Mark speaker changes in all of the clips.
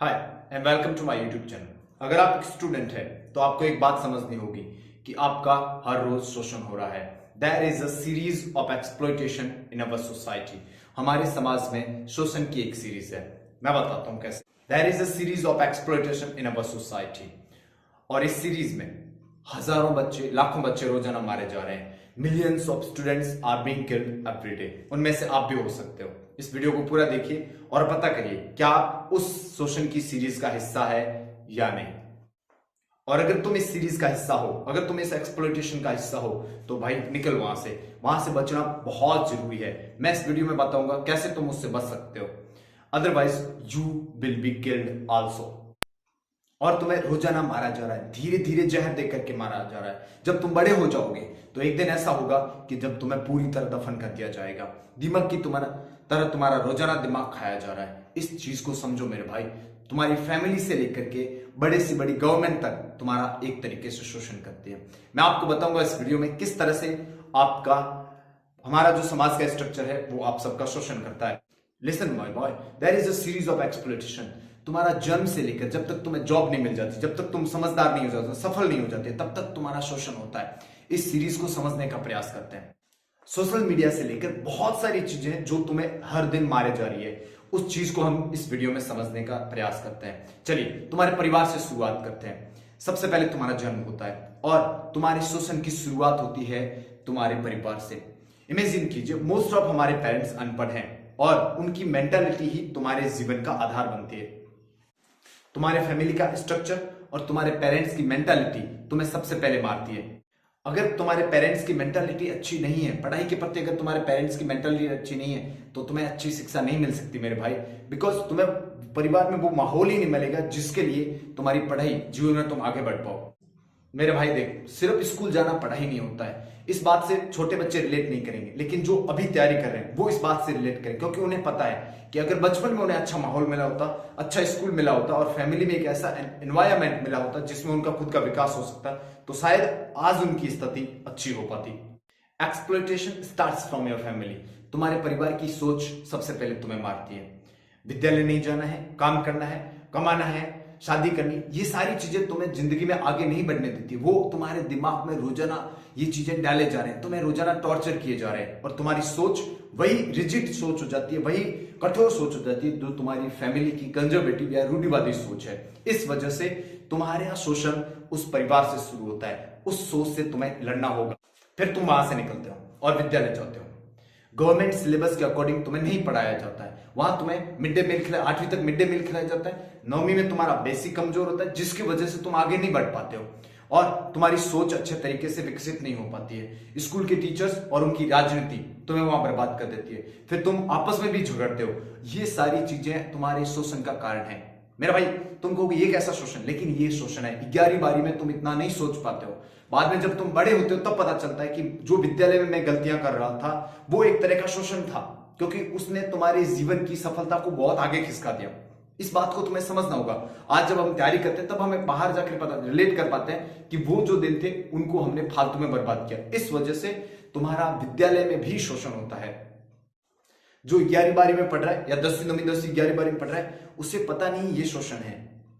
Speaker 1: Hi and welcome to my YouTube channel. अगर आप एक स्टूडेंट है तो आपको एक बात समझनी होगी कि आपका हर रोज शोषण हो रहा है। There is a series of exploitation in our society. हमारे समाज में शोषण की एक सीरीज है। मैं बताता हूं कैसे। There is a series of exploitation in our society, और इस सीरीज में हजारों बच्चे, लाखों बच्चे रोजाना मारे जा रहे हैं। Millions of students are being killed every day. उनमें से आप भी हो सकते हो। इस वीडियो को पूरा देखिए और पता करिए क्या आप उस शोषण की सीरीज का हिस्सा है या नहीं। और अगर तुम इस सीरीज का हिस्सा हो, अगर तुम इस एक्सप्लॉयटेशन का हिस्सा हो, तो भाई निकल वहां से बचना बहुत जरूरी है। मैं इस वीडियो में बताऊंगा कैसे तुम उससे बच सकते हो, otherwise you will be killed also. और तुम्हें रोजाना मारा जा रहा है, धीरे धीरे जहर दे करके मारा जा रहा है। जब तुम बड़े हो जाओगे तो एक दिन ऐसा होगा कि जब तुम्हें पूरी तरह दफन कर दिया जाएगा। दिमाग की तुम्हारा रोजाना दिमाग खाया जा रहा है। इस चीज को समझो मेरे भाई। तुम्हारी फैमिली से लेकर के बड़े से बड़ी गवर्नमेंट तक तुम्हारा एक तरीके से शोषण करती है। मैं आपको बताऊंगा इस वीडियो में किस तरह से आपका, हमारा जो समाज का स्ट्रक्चर है वो आप सबका शोषण करता है। Listen my boy, there is a series of exploitation. तुम्हारा जन्म से लेकर जब तक तुम्हें जॉब नहीं मिल जाती, जब तक तुम समझदार नहीं हो जाते, सफल नहीं हो जाते, तब तक तुम्हारा शोषण होता है। इस सीरीज को समझने का प्रयास करते हैं। सोशल मीडिया से लेकर बहुत सारी चीजें जो तुम्हें हर दिन मारे जा रही है, उस चीज को हम इस वीडियो में समझने का प्रयास करते हैं। चलिए तुम्हारे परिवार से शुरुआत करते हैं। सबसे पहले तुम्हारा जन्म होता है और तुम्हारे शोषण की शुरुआत होती है तुम्हारे परिवार से। इमेजिन कीजिए, मोस्ट ऑफ हमारे पेरेंट्स अनपढ़ हैं और उनकी मेंटालिटी ही तुम्हारे जीवन का आधार बनती है। तुम्हारे फैमिली का स्ट्रक्चर और तुम्हारे पेरेंट्स की मेंटालिटी तुम्हें सबसे पहले मारती है। अगर तुम्हारे पेरेंट्स की मेंटालिटी अच्छी नहीं है, पढ़ाई के प्रति अगर तुम्हारे पेरेंट्स की मेंटालिटी अच्छी नहीं है, तो तुम्हें अच्छी शिक्षा नहीं मिल सकती मेरे भाई। बिकॉज तुम्हें परिवार में वो माहौल ही नहीं मिलेगा जिसके लिए तुम्हारी पढ़ाई, जीवन में तुम आगे बढ़ पाओ। मेरे भाई देख, सिर्फ स्कूल जाना पढ़ाई नहीं होता है। इस बात से छोटे बच्चे रिलेट नहीं करेंगे, लेकिन जो अभी तैयारी कर रहे हैं वो इस बात से रिलेट करें, क्योंकि उन्हें पता है कि अगर बचपन में उन्हें अच्छा माहौल मिला होता, अच्छा स्कूल मिला होता और फैमिली में एक ऐसा एनवायरमेंट मिला होता जिसमें उनका खुद का विकास हो सकता, तो शायद आज उनकी स्थिति अच्छी हो पाती। Exploitation starts from your family. तुम्हारे परिवार की सोच सबसे पहले तुम्हें मारती है। विद्यालय नहीं जाना है, काम करना है, कमाना है, शादी करनी, ये सारी चीजें तुम्हें जिंदगी में आगे नहीं बढ़ने देती। वो तुम्हारे दिमाग में रोजाना ये चीजें डाले जा रहे हैं, तुम्हें रोजाना टॉर्चर किए जा रहे हैं और तुम्हारी सोच वही रिजिड सोच हो जाती है, वही कठोर सोच हो जाती है जो तुम्हारी फैमिली की कंजर्वेटिव या रूढ़िवादी सोच है। इस वजह से तुम्हारे यहाँ शोषण उस परिवार से शुरू होता है। उस सोच से तुम्हें लड़ना होगा। फिर तुम वहां से निकलते हो और विद्यालय जाते हो। गवर्नमेंट सिलेबस के अकॉर्डिंग तुम्हें नहीं पढ़ाया जाता है। वहां तुम्हें मिड डे मील खिलाया, 8वीं तक मिड डे मील खिलाया जाता है। 9वीं में तुम्हारा बेसिक कमजोर होता है, जिसकी वजह से तुम आगे नहीं बढ़ पाते हो और तुम्हारी सोच अच्छे तरीके से विकसित नहीं हो पाती है। स्कूल के टीचर्स और उनकी राजनीति तुम्हें वहां बर्बाद कर देती है। फिर तुम आपस में भी झगड़ते हो। ये सारी चीजें तुम्हारे शोषण का कारण है मेरा भाई। तुम कहोगे ये कैसा शोषण, लेकिन ये शोषण है। 11वीं 12वीं में तुम इतना नहीं सोच पाते हो। बाद में जब तुम बड़े होते हो तब पता चलता है कि जो विद्यालय में मैं गलतियां कर रहा था वो एक तरह का शोषण था, क्योंकि उसने तुम्हारे जीवन की सफलता को बहुत आगे खिसका दिया। इस बात को तुम्हें समझना होगा। आज जब हम तैयारी करते हैं तब हमें बाहर जाकर पता रिलेट कर पाते हैं कि वो जो दिन थे उनको हमने फालतू में बर्बाद किया। इस वजह से तुम्हारा विद्यालय में भी शोषण होता है। जो 11वीं 12वीं में पढ़ रहा है या 10वीं 9वीं 10वीं 11वीं 12वीं में पढ़ रहा है, उसे पता नहीं ये शोषण है,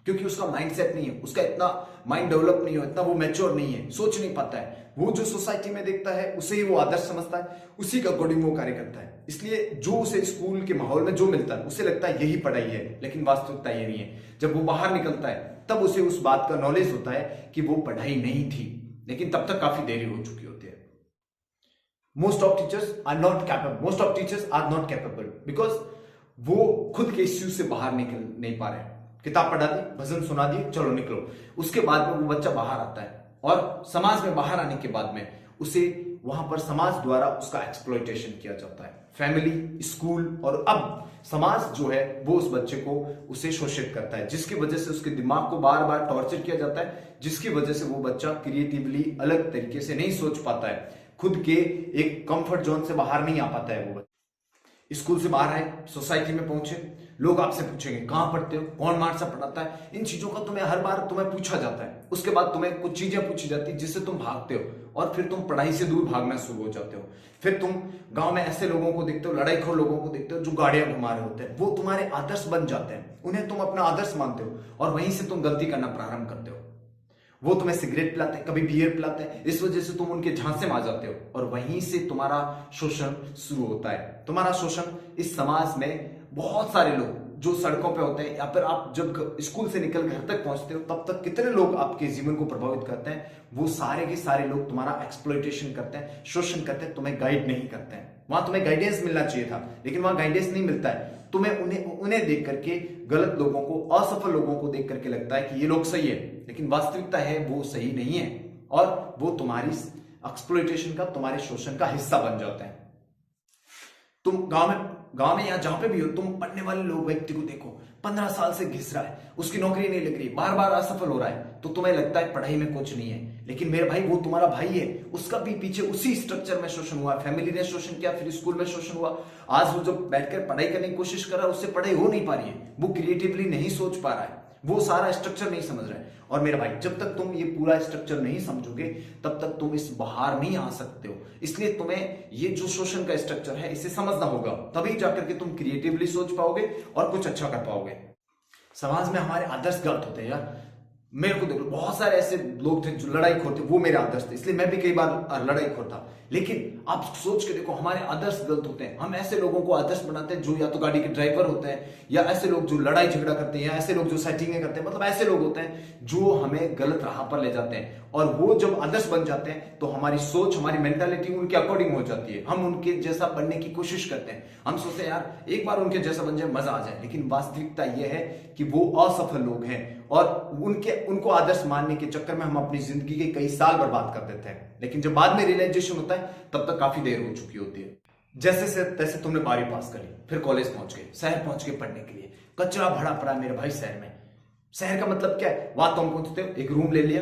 Speaker 1: क्योंकि उसका माइंडसेट नहीं है, उसका इतना माइंड डेवलप नहीं हो, इतना वो मैच्योर नहीं है, सोच नहीं पाता है। वो जो सोसाइटी में देखता है उसे ही वो आदर्श समझता है, उसी के अकॉर्डिंग वो कार्य करता है। इसलिए जो उसे स्कूल के माहौल में जो मिलता है उसे लगता है यही पढ़ाई है, लेकिन वास्तविकता ये नहीं है। जब वो बाहर निकलता है तब उसे उस बात का नॉलेज होता है कि वो पढ़ाई नहीं थी, लेकिन तब तक काफी देरी हो चुकी होती है। Most of teachers are not capable because वो खुद के इश्यू से बाहर निकल नहीं पा रहे। किताब पढ़ा दी, भजन सुना दिए, चलो निकलो। उसके बाद में वो बच्चा बाहर आता है और समाज में बाहर आने के बाद में उसे वहां पर समाज द्वारा उसका एक्सप्लॉयटेशन किया जाता है। फैमिली, स्कूल और अब समाज जो है वो उस बच्चे को उसे शोषित करता है, जिसकी वजह से उसके दिमाग को बार बार टॉर्चर किया जाता है, जिसकी वजह से वो बच्चा क्रिएटिवली अलग तरीके से नहीं सोच पाता है, खुद के एक कंफर्ट जोन से बाहर नहीं आ पाता है वो बच्चा। स्कूल से बाहर आए, सोसाइटी में पहुंचे, लोग आपसे पूछेंगे कहां पढ़ते हो, कौन मास्टर पढ़ाता है। इन चीजों का तुम्हें हर बार तुम्हें पूछा जाता है। उसके बाद तुम्हें कुछ चीजें पूछी जाती है जिससे तुम भागते हो और फिर तुम पढ़ाई से दूर भागना शुरू हो जाते हो। फिर तुम गांव में ऐसे लोगों को देखते हो, लड़ाईखोर लोगों को देखते हो जो गाड़ियां घुमा रहे होते हैं, वो तुम्हारे आदर्श बन जाते हैं, उन्हें तुम अपना आदर्श मानते हो और वहीं से तुम गलती करना प्रारंभ करते हो। वो तुम्हें सिगरेट पिलाते हैं, कभी बियर पिलाते हैं, इस वजह से तुम उनके झांसे में आ जाते हो और वहीं से तुम्हारा शोषण शुरू होता है। तुम्हारा शोषण इस समाज में बहुत सारे लोग जो सड़कों पे होते हैं या फिर आप जब स्कूल से निकल घर तक पहुंचते हो तब तक कितने लोग आपके जीवन को प्रभावित करते हैं, वो सारे के सारे लोग तुम्हारा एक्सप्लॉइटेशन करते हैं, शोषण करते हैं, तुम्हें गाइड नहीं करते हैं। वहां तुम्हें गाइडेंस मिलना चाहिए था लेकिन वहां गाइडेंस नहीं मिलता है। तुम्हें उन्हें देख करके, गलत लोगों को, असफल लोगों को देख करके लगता है कि ये लोग सही है, लेकिन वास्तविकता है वो सही नहीं है और वो तुम्हारी एक्सप्लॉइटेशन का, तुम्हारे शोषण का हिस्सा बन जाते हैं। तुम गांव में या जहां पे भी हो, तुम पढ़ने वाले लोग व्यक्ति को देखो, 15 साल से घिस रहा है, उसकी नौकरी नहीं लग रही, बार बार असफल हो रहा है, तो तुम्हें लगता है पढ़ाई में कुछ नहीं है। लेकिन मेरे भाई, वो तुम्हारा भाई है, उसका भी पीछे उसी स्ट्रक्चर में शोषण हुआ, फैमिली ने शोषण किया, फिर स्कूल में शोषण हुआ। आज वो जब बैठकर पढ़ाई करने की कोशिश कर रहा है, उससे पढ़ाई हो नहीं पा रही है, वो क्रिएटिवली नहीं सोच पा रहा है, वो सारा स्ट्रक्चर नहीं समझ रहा है। और मेरे भाई, जब तक तुम ये पूरा स्ट्रक्चर नहीं समझोगे तब तक तुम इस बाहर नहीं आ सकते हो। इसलिए तुम्हें ये जो शोषण का स्ट्रक्चर है इसे समझना होगा, तभी जाकर के तुम क्रिएटिवली सोच पाओगे और कुछ अच्छा कर पाओगे। समाज में हमारे आदर्श गलत होते हैं यार। मेरे को देखो, बहुत सारे ऐसे लोग थे जो लड़ाई खोर थे, वो मेरे आदर्श थे, इसलिए मैं भी कई बार लड़ाई खोर था। लेकिन आप सोच के देखो, हमारे आदर्श गलत होते हैं। हम ऐसे लोगों को आदर्श बनाते हैं जो या तो गाड़ी के ड्राइवर होते हैं, या ऐसे लोग जो लड़ाई झगड़ा करते हैं, या ऐसे लोग जो सेटिंगें करते हैं, मतलब ऐसे लोग होते हैं जो हमें गलत राह पर ले जाते हैं। और वो जब आदर्श बन जाते हैं तो हमारी सोच, हमारी मेंटालिटी उनके अकॉर्डिंग हो जाती है। हम उनके जैसा बनने की कोशिश करते हैं। हम सोचते हैं यार एक बार उनके जैसा बन जाए, मजा आ जाए। लेकिन वास्तविकता यह है कि वो असफल लोग हैं और उनको आदर्श मानने के चक्कर में हम अपनी जिंदगी के कई साल बर्बाद कर देते हैं। लेकिन जब बाद में रियलाइजेशन होता है तब तक काफी देर हो चुकी होती है। जैसे से तैसे तुमने 12वीं पास करी, फिर कॉलेज पहुंच गए, शहर पहुंच गए पढ़ने के लिए। कचरा भरा पड़ा मेरे भाई शहर में। शहर का मतलब क्या है? वहां तुम पहुंचते हो, एक रूम ले लिया,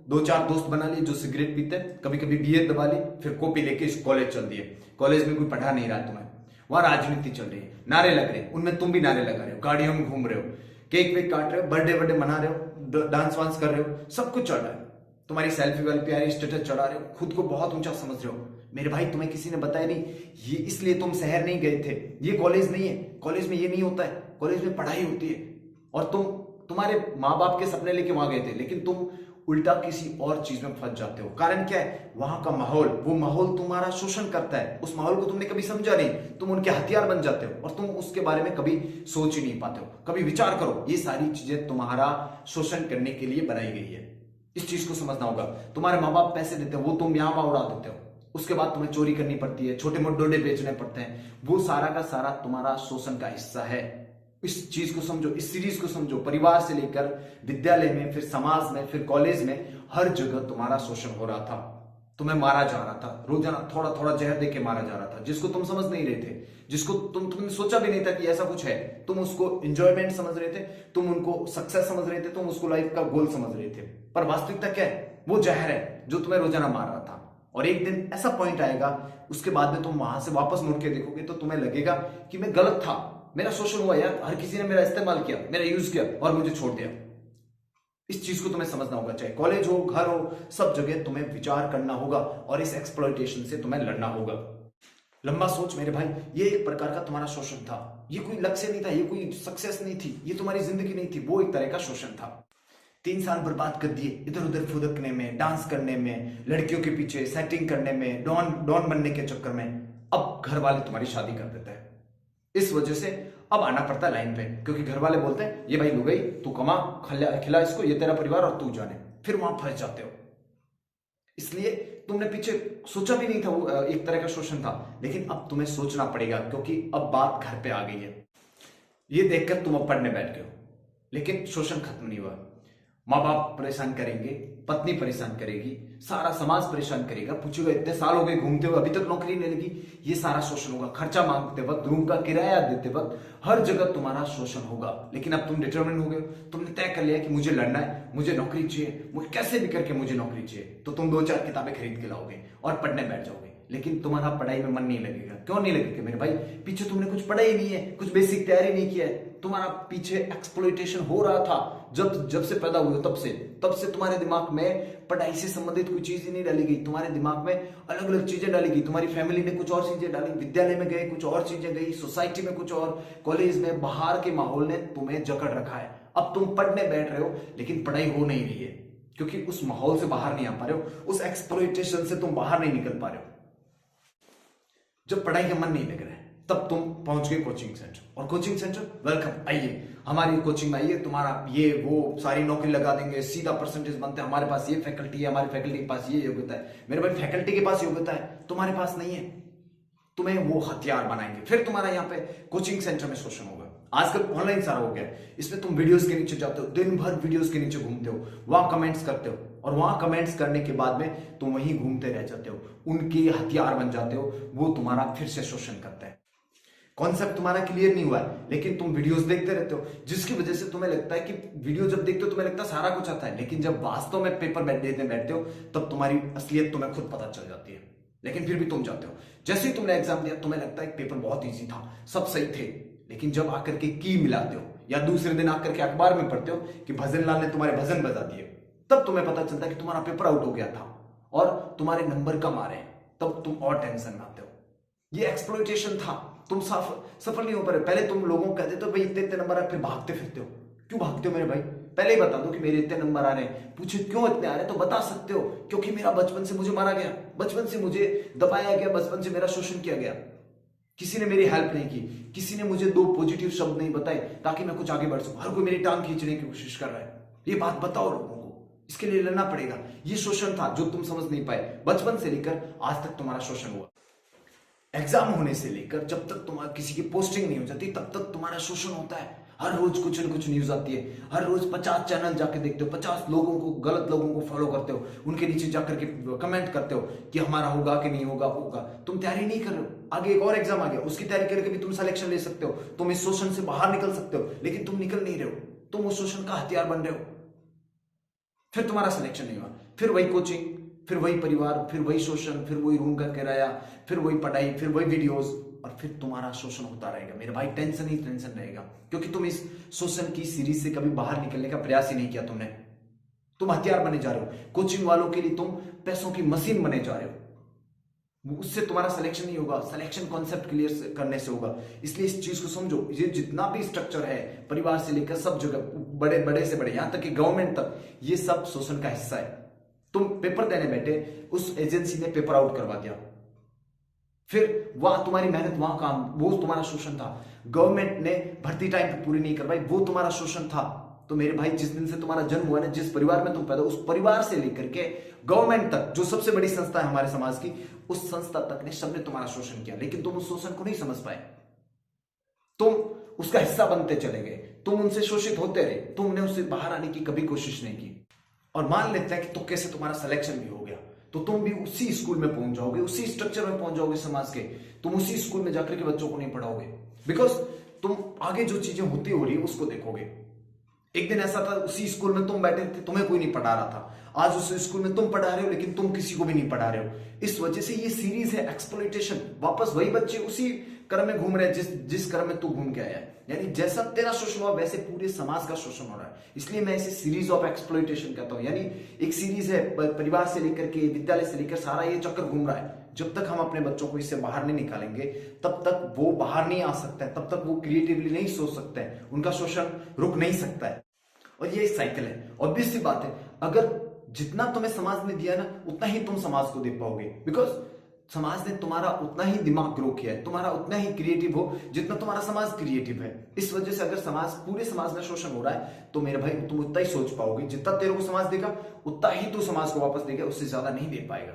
Speaker 1: 2-4 दोस्त बना लिए जो सिगरेट पीते, कभी कभी बियर दबा ली, फिर कॉपी लेके इस कॉलेज चल दिए। कॉलेज में कोई पढ़ा नहीं रहा है तुम्हें, वहां राजनीति चल रही है, नारे लग रहे हैं, उनमें तुम भी नारे लगा रहे हो, गाड़ियों में घूम रहे हो, केक वेक काट रहे हो, बर्थडे मना रहे हो, डांस वांस कर रहे हो, सब कुछ चल रहा है। तुम्हारी सेल्फी वाली प्यारी स्टेटस चढ़ा रहे हो, खुद को बहुत ऊंचा समझ रहे हो। मेरे भाई, तुम्हें किसी ने बताया नहीं, ये इसलिए तुम शहर नहीं गए थे, ये कॉलेज नहीं है, कॉलेज में ये नहीं होता है, कॉलेज में पढ़ाई होती है। और तुम्हारे माँ बाप के सपने लेके वहां गए थे, लेकिन तुम उल्टा किसी और चीज में फंस जाते हो। कारण क्या है? वहां का माहौल, वो माहौल तुम्हारा शोषण करता है। उस माहौल को तुमने कभी समझा नहीं, तुम उनके हथियार बन जाते हो और तुम उसके बारे में कभी सोच ही नहीं पाते हो। कभी विचार करो, ये सारी चीजें तुम्हारा शोषण करने के लिए बनाई गई है। इस चीज को समझना होगा। तुम्हारे माँ बाप पैसे देते हो, वो तुम यहाँ उड़ा देते हो, उसके बाद तुम्हें चोरी करनी पड़ती है, छोटे मोटे डोडे बेचने पड़ते हैं, वो सारा का सारा तुम्हारा शोषण का हिस्सा है। इस चीज को समझो, इस सीरीज को समझो। परिवार से लेकर विद्यालय में, फिर समाज में, फिर कॉलेज में, हर जगह तुम्हारा शोषण हो रहा था। तुम्हें मारा जा रहा था, रोजाना थोड़ा थोड़ा जहर देके मारा जा रहा था, जिसको तुम समझ नहीं रहे थे, जिसको तुमने सोचा भी नहीं था कि ऐसा कुछ है। तुम उसको एंजॉयमेंट समझ रहे थे, तुम उनको सक्सेस समझ रहे थे, तुम उसको लाइफ का गोल समझ रहे थे। पर वास्तविकता क्या है? वो जहर है जो तुम्हें रोजाना मार रहा था। और एक दिन ऐसा पॉइंट आएगा, उसके बाद में तुम वहां से वापस मुड़ के देखोगे तो तुम्हें लगेगा कि मैं गलत था, मेरा शोषण हुआ यार, हर किसी ने मेरा इस्तेमाल किया, मेरा यूज किया और मुझे छोड़ दिया। इस चीज को तुम्हें समझना होगा। चाहे कॉलेज हो, घर हो, सब जगह तुम्हें विचार करना होगा और इस एक्सप्लॉइटेशन से तुम्हें लड़ना होगा। लंबा सोच मेरे भाई, ये एक प्रकार का तुम्हारा शोषण था। ये कोई लक्ष्य नहीं था, ये कोई सक्सेस नहीं थी, ये तुम्हारी जिंदगी नहीं थी, वो एक तरह का शोषण था। 3 साल बर्बाद कर दिए इधर उधर फुदकने में, डांस करने में, लड़कियों के पीछे सेटिंग करने में, डॉन बनने के चक्कर में। अब घर वाले तुम्हारी शादी कर देते हैं। इस वजह से अब आना पड़ता है लाइन पे, क्योंकि घर वाले बोलते हैं ये भाई लुगाई, तू कमा, खिला इसको, ये तेरा परिवार और तू जाने। फिर वहां फंस जाते हो। इसलिए तुमने पीछे सोचा भी नहीं था, वो एक तरह का शोषण था। लेकिन अब तुम्हें सोचना पड़ेगा, क्योंकि अब बात घर पे आ गई है। ये देखकर तुम अब पढ़ने बैठ गए हो, लेकिन शोषण खत्म नहीं हुआ। माँ बाप परेशान करेंगे, पत्नी परेशान करेगी, सारा समाज परेशान करेगा, पूछेगा इतने साल हो गए घूमते हुए अभी तक नौकरी नहीं लगी। ये सारा शोषण होगा। खर्चा मांगते वक्त, रूम का किराया देते वक्त, हर जगह तुम्हारा शोषण होगा। लेकिन अब तुम डिटरमिन हो गए, तुमने तय कर लिया कि मुझे लड़ना है, मुझे नौकरी चाहिए, मुझे कैसे भी करके मुझे नौकरी चाहिए। तो तुम 2-4 किताबें खरीद के लाओगे और पढ़ने बैठ जाओगे। लेकिन तुम्हारा पढ़ाई में मन नहीं लगेगा। क्यों नहीं लगेगा मेरे भाई? पीछे तुमने कुछ पढ़ा ही नहीं है, कुछ बेसिक तैयारी नहीं किया है। तुम्हारा पीछे एक्सप्लॉइटेशन हो रहा था जब से पैदा हुए हो, तब से तुम्हारे दिमाग में पढ़ाई से संबंधित कोई चीज ही नहीं डाली गई। तुम्हारे दिमाग में अलग अलग चीजें डाली गई। तुम्हारी फैमिली ने कुछ और चीजें डाली, विद्यालय में गए कुछ और चीजें गई, सोसाइटी में कुछ और, कॉलेज में, बाहर के माहौल ने तुम्हें जकड़ रखा है। अब तुम पढ़ने बैठ रहे हो लेकिन पढ़ाई हो नहीं रही है, क्योंकि उस माहौल से बाहर नहीं आ पा रहे हो, उस एक्सप्लॉइटेशन से तुम बाहर नहीं निकल पा रहे हो। जब पढ़ाई का मन नहीं लग रहा है तब तुम पहुंच गए कोचिंग सेंटर, और कोचिंग सेंटर वेलकम, आइए हमारी कोचिंग में आइए, तुम्हारा ये वो सारी नौकरी लगा देंगे, सीधा परसेंटेज बनते हैं, हमारे पास ये फैकल्टी है, हमारे फैकल्टी के पास ये योग्यता है। मेरे भाई फैकल्टी के पास योग्यता है, तुम्हारे पास नहीं है, तुम्हें वो हथियार बनाएंगे, फिर तुम्हारा यहाँ पे कोचिंग सेंटर में शोषण होगा। आजकल ऑनलाइन सारा हो गया, इसमें तुम वीडियोस के नीचे जाते हो, दिन भर वीडियोस के नीचे घूमते हो, वहां कमेंट्स करते हो, और वहां कमेंट्स करने के बाद में तुम वहीं घूमते रह जाते हो, उनके हथियार बन जाते हो, वो तुम्हारा फिर से शोषण करता है। कॉन्सेप्ट तुम्हारा क्लियर नहीं हुआ है, लेकिन तुम वीडियोस देखते रहते हो, जिसकी वजह से तुम्हें लगता है कि वीडियो जब देखते हो तुम्हें लगता है सारा कुछ आता है, लेकिन जब वास्तव में पेपर देने बैठते हो तब तुम्हारी असलियत तुम्हें खुद पता चल जाती है। लेकिन फिर भी तुम जाते हो। जैसे ही तुमने एग्जाम दिया तुम्हें लगता है पेपर बहुत ईजी था, सब सही थे, लेकिन जब आकर के की मिलाते हो या दूसरे दिन आकर के अखबार में पढ़ते हो कि भजन लाल ने तुम्हारे भजन बजा दिए, तब तुम्हें पता चलता है कि तुम्हारा पेपर आउट हो गया था और तुम्हारे नंबर कम आ रहे हैं, तब तुम और टेंशन में आते हो। ये एक्सप्लॉइटेशन था, तुम सफल नहीं हो पा रहे। पहले तुम लोगों को कहते तो भाई इतने इतने नंबर आ, फिर भागते फिरते हो। क्यों भागते हो मेरे भाई? पहले ही बता दो कि मेरे इतने नंबर आ रहे हैं। पूछे क्यों इतने आ रहे हैं तो बता सकते हो, क्योंकि मेरा बचपन से मुझे मारा गया, बचपन से मुझे दबाया गया, बचपन से मेरा शोषण किया गया, किसी ने मेरी हेल्प नहीं की, किसी ने मुझे दो पॉजिटिव शब्द नहीं बताए ताकि मैं कुछ आगे बढ़ सकूं। हर कोई मेरी टांग खींचने की कोशिश कर रहा है। ये बात बताओ लोगों को, इसके लिए लड़ना पड़ेगा। ये शोषण था जो तुम समझ नहीं पाए। बचपन से लेकर आज तक तुम्हारा शोषण हुआ। एग्जाम होने से लेकर जब तक तुम्हारा किसी की पोस्टिंग नहीं हो जाती तब तक तुम्हारा शोषण होता है। हर रोज कुछ न कुछ न्यूज आती है, हर रोज 50 चैनल जाके देखते हो, 50 लोगों को, गलत लोगों को फॉलो करते हो, उनके नीचे जाकर के कमेंट करते हो कि हमारा होगा कि नहीं होगा, होगा। तुम तैयारी नहीं कर रहे हो, आगे एक और एग्जाम आ गया, उसकी तैयारी करके भी तुम सिलेक्शन ले सकते हो, तुम इस शोषण से बाहर निकल सकते हो, लेकिन तुम निकल नहीं रहे हो, तुम उस शोषण का हथियार बन रहे हो। फिर तुम्हारा सिलेक्शन नहीं हुआ, फिर वही कोचिंग, फिर वही परिवार, फिर वही शोषण, फिर वही रूम का किराया, फिर वही पढ़ाई, फिर वही वीडियोस, और फिर तुम्हारा शोषण होता रहेगा मेरे भाई। टेंशन ही टेंशन रहेगा, क्योंकि तुम इस शोषण की सीरीज से कभी बाहर निकलने का प्रयास ही नहीं किया तुमने। तुम हथियार बने जा रहे हो, कोचिंग वालों के लिए तुम पैसों की मशीन बने जा रहे हो। उससे तुम्हारा सिलेक्शन नहीं होगा, सिलेक्शन कॉन्सेप्ट क्लियर करने से होगा। इसलिए इस चीज को समझो, ये जितना भी स्ट्रक्चर है, परिवार से लेकर सब जगह, बड़े बड़े से बड़े, यहां तक कि गवर्नमेंट तक, ये सब शोषण का हिस्सा है। तुम पेपर देने बैठे, उस एजेंसी ने पेपर आउट करवा दिया, फिर वहां तुम्हारी मेहनत, वहां काम, वो तुम्हारा शोषण था। गवर्नमेंट ने भर्ती टाइम पे पूरी नहीं करवाई, वो तुम्हारा शोषण था। तो मेरे भाई, जिस दिन से तुम्हारा जन्म हुआ ना, जिस परिवार में तुम पैदा, उस परिवार से लेकर के गवर्नमेंट तक, जो सबसे बड़ी संस्था है हमारे समाज की, उस संस्था तक ने सबने तुम्हारा शोषण किया, लेकिन तुम उस शोषण को नहीं समझ पाए। तुम उसका हिस्सा बनते चले गए, तुम उनसे शोषित होते रहे, तुमने उससे बाहर आने की कभी कोशिश नहीं की। और मान लेते हैं कि तो कैसे तुम्हारा सिलेक्शन भी हो गया, तो तुम भी उसी स्कूल में पहुंच जाओगे, उसी स्ट्रक्चर में पहुंच जाओगे समाज के। तुम उसी स्कूल में जाकर के बच्चों को नहीं पढ़ाओगे, बिकॉज तुम आगे जो चीजें होती हो रही है उसको देखोगे। एक दिन ऐसा था, उसी स्कूल में तुम बैठे थे, तुम्हें कोई नहीं पढ़ा रहा था। आज उस स्कूल में तुम पढ़ा रहे हो, लेकिन तुम किसी को भी नहीं पढ़ा रहे हो। इस वजह से ये सीरीज है एक्सप्लॉइटेशन। वापस वही बच्चे उसी क्रम में घूम रहे हैं जिस क्रम में तू घूम के आया है। यानी जैसा तेरा शोषण हुआ वैसे पूरे समाज का शोषण हो रहा है। इसलिए मैं इसे सीरीज ऑफ एक्सप्लॉइटेशन कहता हूं। यानी एक सीरीज है, परिवार से लेकर के, विद्यालय से लेकर, सारा ये चक्कर घूम रहा है। जब तक हम अपने बच्चों को इससे बाहर नहीं निकालेंगे तब तक वो बाहर नहीं आ सकते हैं, तब तक वो क्रिएटिवली नहीं सोच सकते हैं, उनका शोषण रुक नहीं सकता है। और ये एक साइकिल है। ऑब्वियस सी बात है, अगर जितना तुम्हें समाज ने दिया ना, उतना ही तुम समाज को दे पाओगे। बिकॉज समाज ने तुम्हारा उतना ही दिमाग ग्रो किया है, तुम्हारा उतना ही क्रिएटिव हो जितना तुम्हारा समाज क्रिएटिव है। इस वजह से अगर पूरे समाज में शोषण हो रहा है तो मेरे भाई तुम उतना ही सोच पाओगे। जितना तेरे को समाज देगा उतना ही तू समाज को वापस देगा, उससे ज्यादा नहीं दे पाएगा।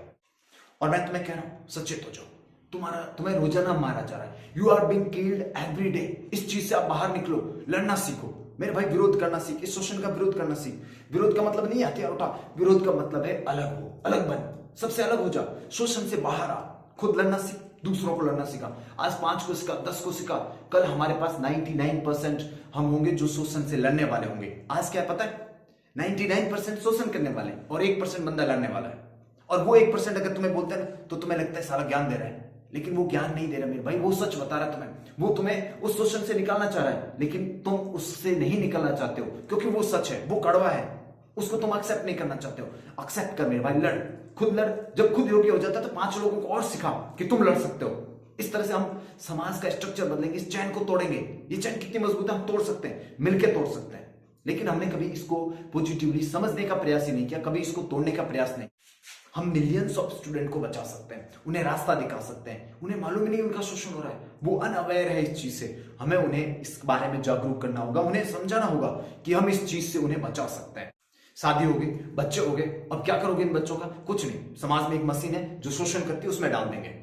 Speaker 1: और मैं तुम्हें कह रहा हूं, सचेत हो जाओ। तुम्हें रोजाना मारा जा रहा है, you are being killed every day. इस चीज से आप बाहर निकलो, लड़ना सीखो मेरे भाई, विरोध करना सीख, इस शोषण का विरोध करना सीख। विरोध का मतलब नहीं हथियार उठा, विरोध का मतलब है अलग हो, अलग बन, सबसे अलग हो जा, शोषण से बाहर आ, खुद लड़ना सीख, दूसरों को लड़ना सीखा। आज 5 को सिखा, 10 को सिखा, कल हमारे पास 99% हम होंगे जो शोषण से लड़ने वाले होंगे। आज क्या पता है, 99% शोषण करने वाले और 1% बंदा लड़ने वाला है। और वो 1% अगर तुम्हें बोलते हैं तो तुम्हें लगता है सारा ज्ञान दे रहा है, लेकिन वो ज्ञान नहीं दे रहा मेरे भाई, वो सच बता रहा है तुम्हें। वो तुम्हें उस शोषण से निकालना चाह रहा है, लेकिन तुम उससे नहीं निकलना चाहते हो, क्योंकि वो सच है, वो कड़वा है, उसको तुम एक्सेप्ट नहीं करना चाहते हो। एक्सेप्ट कर मेरे भाई, लड़, खुद लड़। जब खुद योग्य हो जाता है तो 5 लोगों को और सिखा कि तुम लड़ सकते हो। इस तरह से हम समाज का स्ट्रक्चर बदलेंगे, इस चैन को तोड़ेंगे। ये चैन कितनी मजबूत है, हम तोड़ सकते हैं, मिलकर तोड़ सकते हैं। लेकिन हमने कभी इसको पॉजिटिवली समझने का प्रयास ही नहीं किया, कभी इसको तोड़ने का प्रयास नहीं। हम मिलियंस ऑफ स्टूडेंट को बचा सकते हैं, उन्हें रास्ता दिखा सकते हैं। उन्हें मालूम ही नहीं उनका शोषण हो रहा है, वो अनअवेयर है इस चीज से। हमें उन्हें इस बारे में जागरूक करना होगा, उन्हें समझाना होगा कि हम इस चीज से उन्हें बचा सकते हैं। शादी होगी, बच्चे हो गए, अब क्या करोगे इन बच्चों का? कुछ नहीं, समाज में एक मशीन है जो शोषण करती है, उसमें डाल देंगे,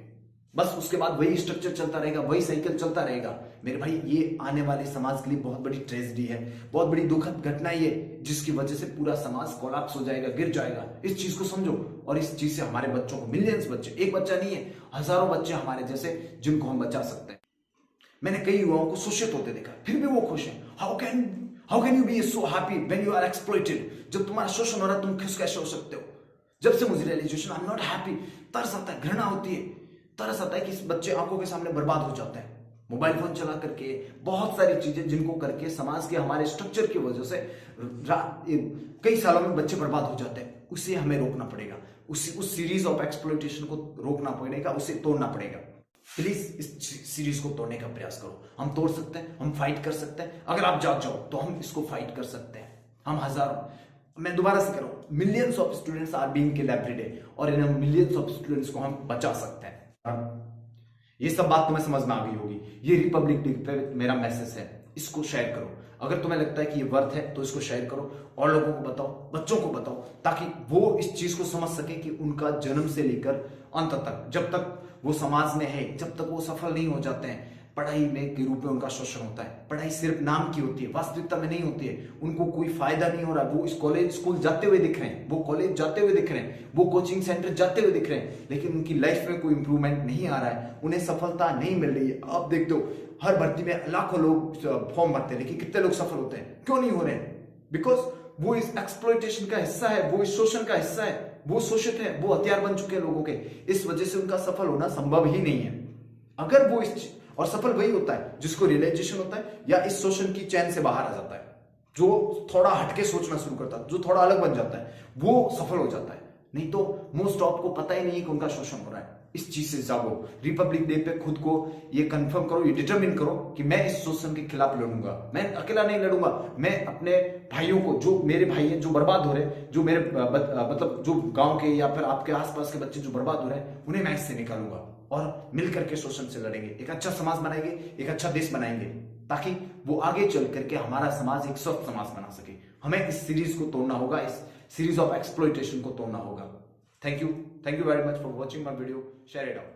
Speaker 1: बस उसके बाद वही स्ट्रक्चर चलता रहेगा, वही साइकिल चलता रहेगा। मेरे भाई, ये आने वाले समाज के लिए बहुत बड़ी ट्रेजेडी है, बहुत बड़ी दुखद घटना ये, जिसकी वजह से पूरा समाज कोलैप्स हो जाएगा, गिर जाएगा। इस चीज को समझो और इस चीज से हमारे बच्चों को, मिलियंस बच्चे, एक बच्चा नहीं है, हजारों बच्चे हमारे जैसे, जिनको हम बचा सकते हैं। मैंने कई युवाओं को शोषित होते देखा, फिर भी वो खुश हैं। How can you be so happy when you are exploited? जब तुम्हारा शोषण हो रहा है, तुम खुश कैसे हो सकते हो? जब से मुझे realisation, I am not happy, तरस आता है, घृणा होती है, तरस आता है कि इस बच्चे आंखों के सामने बर्बाद हो जाते हैं, मोबाइल फोन चला करके, बहुत सारी चीजें जिनको करके समाज के हमारे स्ट्रक्चर की वजह से कई सालों में बच्चे बर्बाद हो जाते हैं। उसे हमें रोकना पड़ेगा, उस सीरीज ऑफ एक्सप्लॉइटेशन को रोकना पड़ेगा, उसे तोड़ना पड़ेगा। प्लीज इस सीरीज को तोड़ने का प्रयास करो। हम तोड़ सकते हैं, हम फाइट कर सकते हैं। अगर आप जाग जाओ तो हम इसको फाइट कर सकते हैं। हम हजारों, मैं दोबारा से कह रहा हूं, millions of students are being killed every day, और इन मिलियंस ऑफ स्टूडेंट्स को हम बचा सकते हैं। ये सब बात तुम्हें समझ में आ गई होगी। ये रिपब्लिक डे पे मेरा मैसेज है, इसको शेयर करो। अगर तुम्हें लगता है कि ये वर्थ है तो इसको शेयर करो और लोगों को बताओ, बच्चों को बताओ, ताकि वो इस चीज को समझ सके कि उनका जन्म से लेकर अंत तक, जब तक वो समाज में है, जब तक वो सफल नहीं हो जाते हैं, पढ़ाई में के रूप में उनका शोषण होता है। पढ़ाई सिर्फ नाम की होती है, वास्तविकता में नहीं होती है। उनको कोई फायदा नहीं हो रहा। वो इस कॉलेज स्कूल जाते हुए दिख रहे हैं, वो कॉलेज जाते हुए दिख रहे हैं, वो कोचिंग सेंटर जाते हुए दिख रहे हैं, लेकिन उनकी लाइफ में कोई इंप्रूवमेंट नहीं आ रहा है, उन्हें सफलता नहीं मिल रही है। आप देखते हो हर भर्ती में लाखों लोग फॉर्म भरते हैं, लेकिन कितने लोग सफल होते हैं? क्यों नहीं हो रहे हैं? बिकॉज वो इस एक्सप्लॉइटेशन का हिस्सा है, वो इस शोषण का हिस्सा है, वो शोषित है, वो हथियार बन चुके हैं लोगों के। इस वजह से उनका सफल होना संभव ही नहीं है। अगर वो और सफल वही होता है जिसको रियलाइजेशन होता है या इस शोषण की चैन से बाहर आ जाता है, जो थोड़ा हटके सोचना शुरू करता है, जो थोड़ा अलग बन जाता है, वो सफल हो जाता है। नहीं तो मोस्ट ऑफ को पता ही नहीं है कि उनका शोषण हो रहा है। इस चीज से जागो। रिपब्लिक डे पे खुद को ये कंफर्म करो, ये डिटरमिन करो कि मैं इस शोषण के खिलाफ लड़ूंगा। मैं अकेला नहीं लड़ूंगा, मैं अपने भाइयों को, जो मेरे भाई हैं जो बर्बाद हो रहे हैं, जो मेरे मतलब जो गांव के या फिर आपके आसपास के बच्चे जो बर्बाद हो रहे हैं, उन्हें मैं इससे निकालूंगा और मिलकर के शोषण से लड़ेंगे। एक अच्छा समाज बनाएंगे, एक अच्छा देश बनाएंगे, ताकि वो आगे चल करके हमारा समाज एक स्वस्थ समाज बना सके। हमें इस सीरीज को तोड़ना होगा, इस सीरीज ऑफ एक्सप्लॉइटेशन को तोड़ना होगा। Thank you very much for watching my video. Share it out.